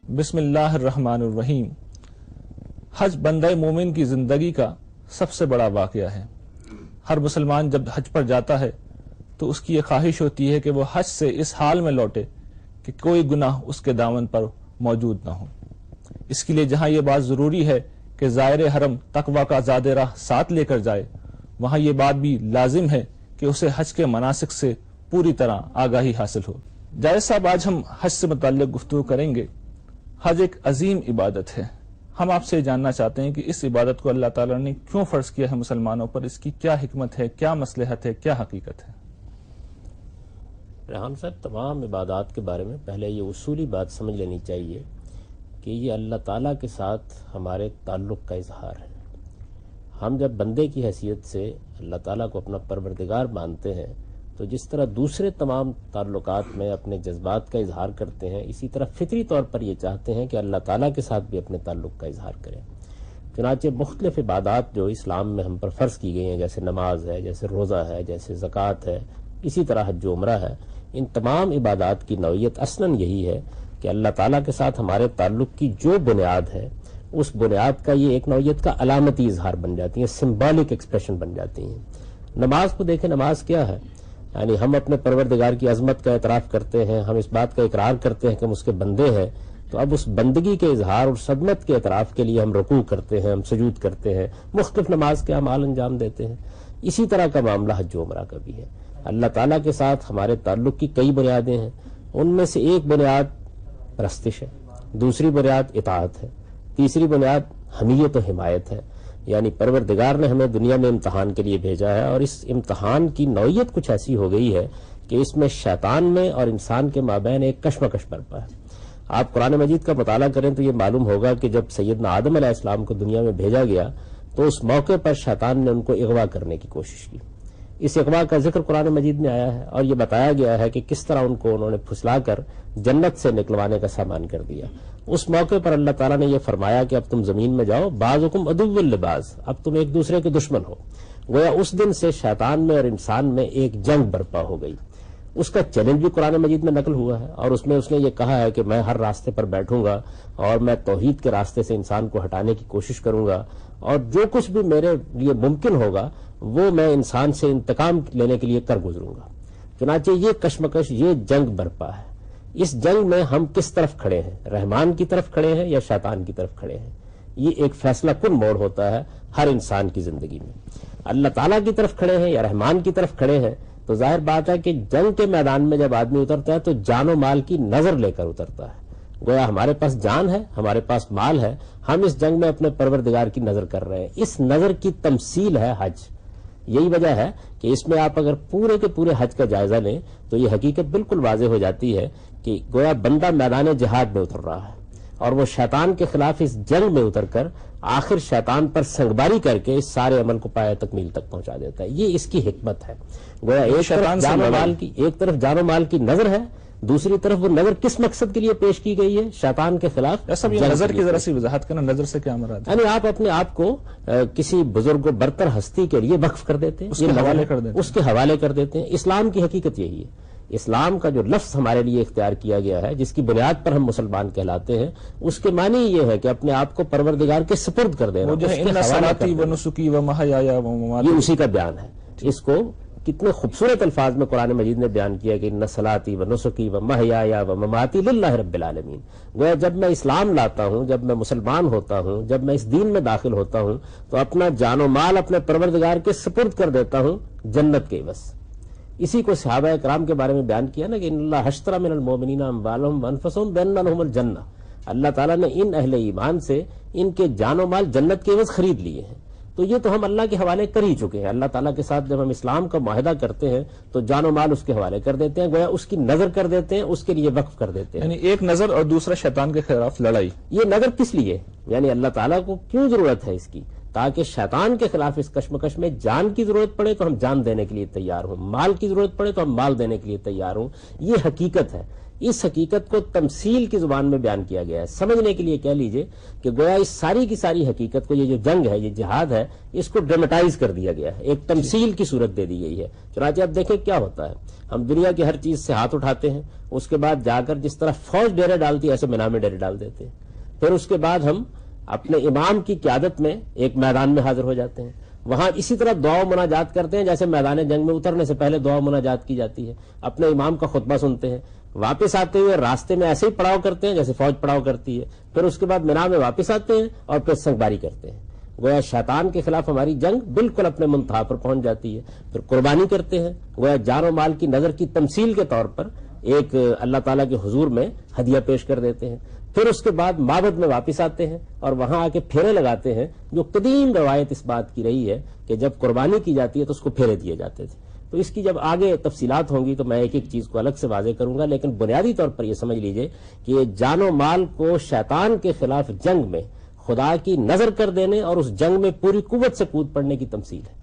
بسم اللہ الرحمن الرحیم۔ حج بندہ مومن کی زندگی کا سب سے بڑا واقعہ ہے۔ ہر مسلمان جب حج پر جاتا ہے تو اس کی یہ خواہش ہوتی ہے کہ وہ حج سے اس حال میں لوٹے کہ کوئی گناہ اس کے دامن پر موجود نہ ہو۔ اس کے لیے جہاں یہ بات ضروری ہے کہ زائر حرم تقوی کا زاد راہ ساتھ لے کر جائے، وہاں یہ بات بھی لازم ہے کہ اسے حج کے مناسک سے پوری طرح آگاہی حاصل ہو۔ جائز صاحب، آج ہم حج سے متعلق گفتگو کریں گے۔ حج ایک عظیم عبادت ہے۔ ہم آپ سے جاننا چاہتے ہیں کہ اس عبادت کو اللہ تعالیٰ نے کیوں فرض کیا ہے مسلمانوں پر، اس کی کیا حکمت ہے، کیا مصلحت ہے، کیا حقیقت ہے؟ ریحان صاحب، تمام عبادات کے بارے میں پہلے یہ اصولی بات سمجھ لینی چاہیے کہ یہ اللہ تعالیٰ کے ساتھ ہمارے تعلق کا اظہار ہے۔ ہم جب بندے کی حیثیت سے اللہ تعالیٰ کو اپنا پروردگار مانتے ہیں تو جس طرح دوسرے تمام تعلقات میں اپنے جذبات کا اظہار کرتے ہیں، اسی طرح فطری طور پر یہ چاہتے ہیں کہ اللہ تعالیٰ کے ساتھ بھی اپنے تعلق کا اظہار کریں۔ چنانچہ مختلف عبادات جو اسلام میں ہم پر فرض کی گئی ہیں، جیسے نماز ہے، جیسے روزہ ہے، جیسے زکوٰۃ ہے، اسی طرح حج و عمرہ ہے، ان تمام عبادات کی نوعیت اصلاً یہی ہے کہ اللہ تعالیٰ کے ساتھ ہمارے تعلق کی جو بنیاد ہے، اس بنیاد کا یہ ایک نوعیت کا علامتی اظہار بن جاتی ہیں، سمبولک ایکسپریشن بن جاتی ہیں۔ نماز کو دیکھیں، نماز کیا ہے؟ یعنی ہم اپنے پروردگار کی عظمت کا اعتراف کرتے ہیں، ہم اس بات کا اقرار کرتے ہیں کہ ہم اس کے بندے ہیں، تو اب اس بندگی کے اظہار اور صدمت کے اعتراف کے لیے ہم رکوع کرتے ہیں، ہم سجود کرتے ہیں، مختلف نماز کے اعمال انجام دیتے ہیں۔ اسی طرح کا معاملہ حج و عمرہ کا بھی ہے۔ اللہ تعالیٰ کے ساتھ ہمارے تعلق کی کئی بنیادیں ہیں، ان میں سے ایک بنیاد پرستش ہے، دوسری بنیاد اطاعت ہے، تیسری بنیاد حمیت و حمایت ہے۔ یعنی پروردگار نے ہمیں دنیا میں امتحان کے لیے بھیجا ہے، اور اس امتحان کی نوعیت کچھ ایسی ہو گئی ہے کہ اس میں شیطان میں اور انسان کے مابین ایک کشمکش برپا ہے۔ آپ قرآن مجید کا مطالعہ کریں تو یہ معلوم ہوگا کہ جب سیدنا آدم علیہ السلام کو دنیا میں بھیجا گیا تو اس موقع پر شیطان نے ان کو اغوا کرنے کی کوشش کی۔ اس اغوا کا ذکر قرآن مجید میں آیا ہے، اور یہ بتایا گیا ہے کہ کس طرح ان کو انہوں نے پھسلا کر جنت سے نکلوانے کا سامان کر دیا۔ اس موقع پر اللہ تعالیٰ نے یہ فرمایا کہ اب تم زمین میں جاؤ، بعضکم عدو لبعض، اب تم ایک دوسرے کے دشمن ہو۔ گویا اس دن سے شیطان میں اور انسان میں ایک جنگ برپا ہو گئی۔ اس کا چیلنج بھی قرآن مجید میں نقل ہوا ہے، اور اس میں اس نے یہ کہا ہے کہ میں ہر راستے پر بیٹھوں گا اور میں توحید کے راستے سے انسان کو ہٹانے کی کوشش کروں گا، اور جو کچھ بھی میرے لیے ممکن ہوگا وہ میں انسان سے انتقام لینے کے لیے کر گزروں گا۔ چنانچہ یہ کشمکش، یہ جنگ برپا ہے۔ اس جنگ میں ہم کس طرف کھڑے ہیں؟ رحمان کی طرف کھڑے ہیں یا شیطان کی طرف کھڑے ہیں؟ یہ ایک فیصلہ کن موڑ ہوتا ہے ہر انسان کی زندگی میں۔ اللہ تعالیٰ کی طرف کھڑے ہیں یا رحمان کی طرف کھڑے ہیں، تو ظاہر بات ہے کہ جنگ کے میدان میں جب آدمی اترتا ہے تو جان و مال کی نظر لے کر اترتا ہے۔ گویا ہمارے پاس جان ہے، ہمارے پاس مال ہے، ہم اس جنگ میں اپنے پروردگار کی نظر کر رہے ہیں۔ اس نظر کی تمثیل ہے حج۔ یہی وجہ ہے کہ اس میں آپ اگر پورے کے پورے حج کا جائزہ لیں تو یہ حقیقت بالکل واضح ہو جاتی ہے کہ گویا بندہ میدان جہاد میں اتر رہا ہے، اور وہ شیطان کے خلاف اس جنگ میں اتر کر آخر شیطان پر سنگباری کر کے اس سارے عمل کو پایہ تکمیل تک پہنچا دیتا ہے۔ یہ اس کی حکمت ہے۔ گویا ایک طرف جان و مال کی نظر ہے، دوسری طرف وہ نظر کس مقصد کے لیے پیش کی گئی ہے؟ شیطان کے خلاف۔ نظر کی ذرا سی وضاحت کرنا، نظر سے کیا مراد ہے؟ یعنی آپ اپنے آپ کو کسی بزرگ و برتر ہستی کے لیے وقف کر دیتے ہیں، اس کے حوالے کر دیتے ہیں۔ اسلام کی حقیقت یہی ہے۔ اسلام کا جو لفظ ہمارے لیے اختیار کیا گیا ہے، جس کی بنیاد پر ہم مسلمان کہلاتے ہیں، اس کے معنی یہ ہے کہ اپنے آپ کو پروردگار کے سپرد کر دینا۔ یہ اسی کا بیان ہے۔ اس کو کتنے خوبصورت الفاظ میں قرآن مجید نے بیان کیا کہ ان صلاتی و نسکی و محیایا و مماتی للہ رب العالمین۔ گویا جب میں اسلام لاتا ہوں، جب میں مسلمان ہوتا ہوں، جب میں اس دین میں داخل ہوتا ہوں تو اپنا جان و مال اپنے پروردگار کے سپرد کر دیتا ہوں جنت کے عوض۔ اسی کو صحابہ کرام کے بارے میں بیان کیا نا کہ ان اللہ اشتری من المؤمنین اموالهم وانفسهم بان لهم الجنہ۔ اللہ تعالیٰ نے ان اہل ایمان سے ان کے جان و مال جنت کے عوض خرید لیے ہیں۔ تو یہ تو ہم اللہ کے حوالے کر ہی چکے ہیں۔ اللہ تعالیٰ کے ساتھ جب ہم اسلام کا معاہدہ کرتے ہیں تو جان و مال اس کے حوالے کر دیتے ہیں، گویا اس کی نظر کر دیتے ہیں، اس کے لیے وقف کر دیتے ہیں۔ یعنی ایک نظر اور دوسرا شیطان کے خلاف لڑائی۔ یہ نظر کس لیے؟ یعنی اللہ تعالیٰ کو کیوں ضرورت ہے اس کی؟ تاکہ شیطان کے خلاف اس کشمکش میں جان کی ضرورت پڑے تو ہم جان دینے کے لیے تیار ہوں، مال کی ضرورت پڑے تو ہم مال دینے کے لیے تیار ہوں۔ یہ حقیقت ہے۔ اس حقیقت کو تمثیل کی زبان میں بیان کیا گیا ہے، سمجھنے کے لیے کہہ لیجئے کہ گویا اس ساری کی ساری حقیقت کو، یہ جو جنگ ہے، یہ جہاد ہے، اس کو ڈرامٹائز کر دیا گیا ہے، ایک تمثیل کی صورت دے دی گئی ہے۔ چنانچہ اب دیکھیں کیا ہوتا ہے، ہم دنیا کی ہر چیز سے ہاتھ اٹھاتے ہیں، اس کے بعد جا کر جس طرح فوج ڈیرے ڈالتی ہے ایسے میدان میں ڈیرے ڈال دیتے ہیں، پھر اس کے بعد ہم اپنے امام کی قیادت میں ایک میدان میں حاضر ہو جاتے ہیں، وہاں اسی طرح دعا و مناجات کرتے ہیں جیسے میدان جنگ میں اترنے سے پہلے دعا و مناجات کی جاتی ہے، اپنے امام کا خطبہ سنتے ہیں، واپس آتے ہوئے راستے میں ایسے ہی پڑاؤ کرتے ہیں جیسے فوج پڑاؤ کرتی ہے، پھر اس کے بعد میدان میں واپس آتے ہیں اور پھر سنگباری کرتے ہیں۔ گویا شیطان کے خلاف ہماری جنگ بالکل اپنے منتہا پر پہنچ جاتی ہے، پھر قربانی کرتے ہیں، گویا جان و مال کی نظر کی تمثیل کے طور پر ایک اللہ تعالیٰ کے حضور میں ہدیہ پیش کر دیتے ہیں، پھر اس کے بعد معبد میں واپس آتے ہیں اور وہاں آ کے پھیرے لگاتے ہیں، جو قدیم روایت اس بات کی رہی ہے کہ جب قربانی کی جاتی ہے تو اس کو پھیرے دیے جاتے تھے۔ تو اس کی جب آگے تفصیلات ہوں گی تو میں ایک ایک چیز کو الگ سے واضح کروں گا، لیکن بنیادی طور پر یہ سمجھ لیجئے کہ یہ جان و مال کو شیطان کے خلاف جنگ میں خدا کی نظر کر دینے اور اس جنگ میں پوری قوت سے کود پڑنے کی تمثیل ہے۔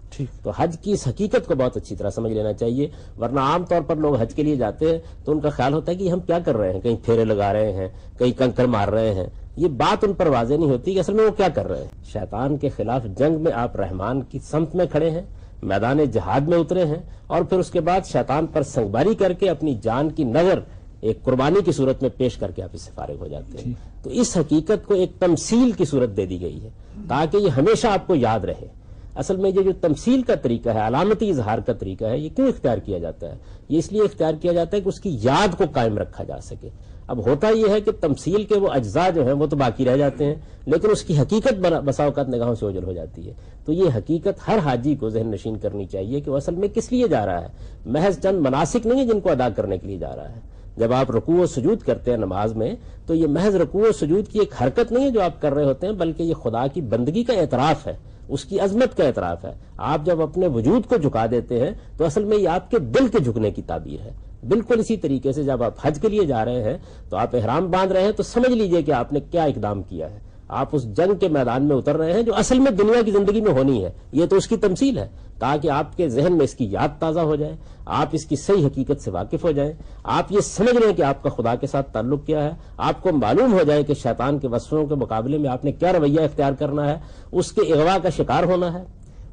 تو حج کی اس حقیقت کو بہت اچھی طرح سمجھ لینا چاہیے، ورنہ عام طور پر لوگ حج کے لیے جاتے ہیں تو ان کا خیال ہوتا ہے کہ ہم کیا کر رہے ہیں، کہیں پھیرے لگا رہے ہیں، کہیں کنکر مار رہے ہیں، یہ بات ان پر واضح نہیں ہوتی کہ اصل میں وہ کیا کر رہے ہیں۔ شیطان کے خلاف جنگ میں آپ رحمان کی سمت میں کھڑے ہیں، میدان جہاد میں اترے ہیں، اور پھر اس کے بعد شیطان پر سنگباری کر کے اپنی جان کی نظر ایک قربانی کی صورت میں پیش کر کے آپ اس سے فارغ ہو جاتے ہیں۔ تو اس حقیقت کو ایک تمثیل کی صورت دے دی گئی ہے تاکہ یہ ہمیشہ آپ کو یاد رہے۔ اصل میں یہ جو تمثیل کا طریقہ ہے، علامتی اظہار کا طریقہ ہے، یہ کیوں اختیار کیا جاتا ہے؟ یہ اس لیے اختیار کیا جاتا ہے کہ اس کی یاد کو قائم رکھا جا سکے۔ اب ہوتا یہ ہے کہ تمثیل کے وہ اجزاء جو ہیں وہ تو باقی رہ جاتے ہیں، لیکن اس کی حقیقت بسا اوقات نگاہوں سے اوجھل ہو جاتی ہے۔ تو یہ حقیقت ہر حاجی کو ذہن نشین کرنی چاہیے کہ وہ اصل میں کس لیے جا رہا ہے، محض چند مناسک نہیں ہے جن کو ادا کرنے کے لیے جا رہا ہے۔ جب آپ رکوع و سجود کرتے ہیں نماز میں تو یہ محض رکوع و سجود کی ایک حرکت نہیں ہے جو آپ کر رہے ہوتے ہیں، بلکہ یہ خدا کی بندگی کا اعتراف ہے، اس کی عظمت کا اعتراف ہے۔ آپ جب اپنے وجود کو جھکا دیتے ہیں تو اصل میں یہ آپ کے دل کے جھکنے کی تعبیر ہے۔ بالکل اسی طریقے سے جب آپ حج کے لیے جا رہے ہیں تو آپ احرام باندھ رہے ہیں تو سمجھ لیجئے کہ آپ نے کیا اقدام کیا ہے، آپ اس جنگ کے میدان میں اتر رہے ہیں جو اصل میں دنیا کی زندگی میں ہونی ہے۔ یہ تو اس کی تمثیل ہے تاکہ آپ کے ذہن میں اس کی یاد تازہ ہو جائے، آپ اس کی صحیح حقیقت سے واقف ہو جائیں، آپ یہ سمجھ رہے ہیں کہ آپ کا خدا کے ساتھ تعلق کیا ہے، آپ کو معلوم ہو جائے کہ شیطان کے وسوسوں کے مقابلے میں آپ نے کیا رویہ اختیار کرنا ہے، اس کے اغوا کا شکار ہونا ہے،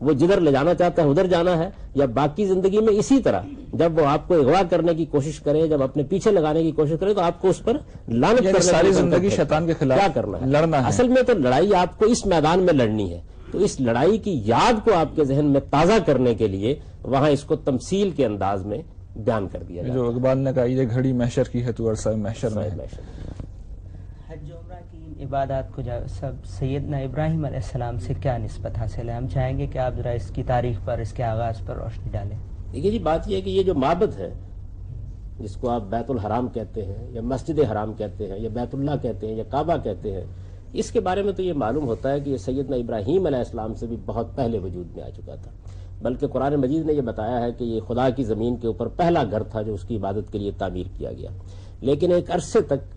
وہ جدھر لے جانا چاہتا ہے ادھر جانا ہے، یا باقی زندگی میں اسی طرح جب وہ آپ کو اغوا کرنے کی کوشش کرے، جب اپنے پیچھے لگانے کی کوشش کرے تو آپ کو اس پر لعنت کرنے کی ساری زندگی شیطان کے خلاف کیا کرنا ہے، لڑنا ہے۔ اصل میں تو لڑائی آپ کو اس میدان میں لڑنی ہے۔ تو اس لڑائی کی یاد کو آپ کے ذہن میں تازہ کرنے کے لیے وہاں اس کو تمثیل کے انداز میں بیان کر دیا جاتا ہے۔ جو اقبال نے کہا یہ گھڑی محشر کی ہے تو عرصہ محشر میں ہے۔ حج و عمرہ کی عبادات کو سب سیدنا ابراہیم علیہ السلام سے کیا نسبت حاصل ہے؟ ہم چاہیں گے کہ آپ ذرا اس کی تاریخ پر، اس کے آغاز پر روشنی ڈالیں۔ دیکھیے جی، بات یہ ہے کہ یہ جو معبد ہے جس کو آپ بیت الحرام کہتے ہیں یا مسجد حرام کہتے ہیں یا بیت اللہ کہتے ہیں یا کعبہ کہتے ہیں، اس کے بارے میں تو یہ معلوم ہوتا ہے کہ یہ سیدنا ابراہیم علیہ السلام سے بھی بہت پہلے وجود میں آ چکا تھا، بلکہ قرآن مجید نے یہ بتایا ہے کہ یہ خدا کی زمین کے اوپر پہلا گھر تھا جو اس کی عبادت کے لیے تعمیر کیا گیا، لیکن ایک عرصے تک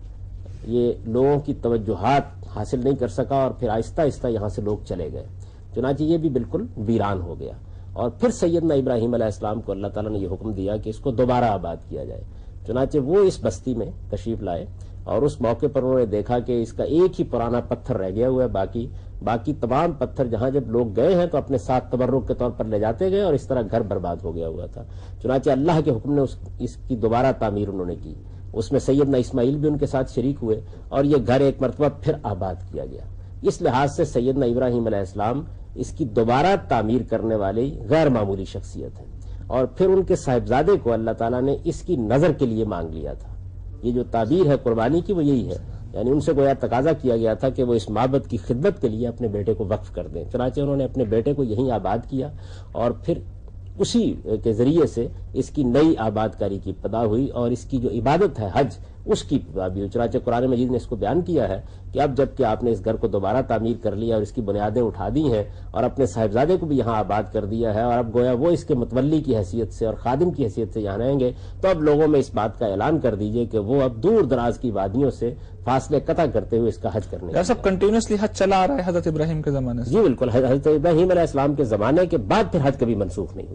یہ لوگوں کی توجہات حاصل نہیں کر سکا اور پھر آہستہ آہستہ یہاں سے لوگ چلے گئے، چنانچہ یہ بھی بالکل ویران ہو گیا۔ اور پھر سیدنا ابراہیم علیہ السلام کو اللہ تعالیٰ نے یہ حکم دیا کہ اس کو دوبارہ آباد کیا جائے، چنانچہ وہ اس بستی میں تشریف لائے اور اس موقع پر انہوں نے دیکھا کہ اس کا ایک ہی پرانا پتھر رہ گیا ہوا ہے، باقی تمام پتھر جہاں جب لوگ گئے ہیں تو اپنے ساتھ تبرک کے طور پر لے جاتے گئے اور اس طرح گھر برباد ہو گیا ہوا تھا۔ چنانچہ اللہ کے حکم نے اس کی دوبارہ تعمیر انہوں نے کی، اس میں سیدنا اسماعیل بھی ان کے ساتھ شریک ہوئے اور یہ گھر ایک مرتبہ پھر آباد کیا گیا۔ اس لحاظ سے سیدنا ابراہیم علیہ السلام اس کی دوبارہ تعمیر کرنے والی غیر معمولی شخصیت ہے، اور پھر ان کے صاحبزادے کو اللہ تعالیٰ نے اس کی نظر کے لیے مانگ لیا تھا۔ یہ جو تعبیر ہے قربانی کی وہ یہی ہے، یعنی ان سے گویا تقاضا کیا گیا تھا کہ وہ اس معبد کی خدمت کے لیے اپنے بیٹے کو وقف کر دیں، چنانچہ انہوں نے اپنے بیٹے کو یہیں آباد کیا اور پھر اسی کے ذریعے سے اس کی نئی آباد کاری کی ابتدا ہوئی اور اس کی جو عبادت ہے حج اس کی ابتدا بھی ہوئی۔ چنانچہ قرآن مجید نے اس کو بیان کیا ہے کہ اب جب کہ آپ نے اس گھر کو دوبارہ تعمیر کر لیا اور اس کی بنیادیں اٹھا دی ہیں اور اپنے صاحبزادے کو بھی یہاں آباد کر دیا ہے اور اب گویا وہ اس کے متولی کی حیثیت سے اور خادم کی حیثیت سے یہاں رہیں گے، تو اب لوگوں میں اس بات کا اعلان کر دیجئے کہ وہ اب دور دراز کی وادیوں سے فاصلے قطع کرتے ہوئے اس کا حج کرنے سب کنٹینیوسلی حج چلا آ رہا ہے حضرت ابراہیم کے زمانے سے؟ جی بالکل، حضرت ابراہیم علیہ السلام کے زمانے کے بعد پھر حج کبھی منسوخ نہیں ہوا۔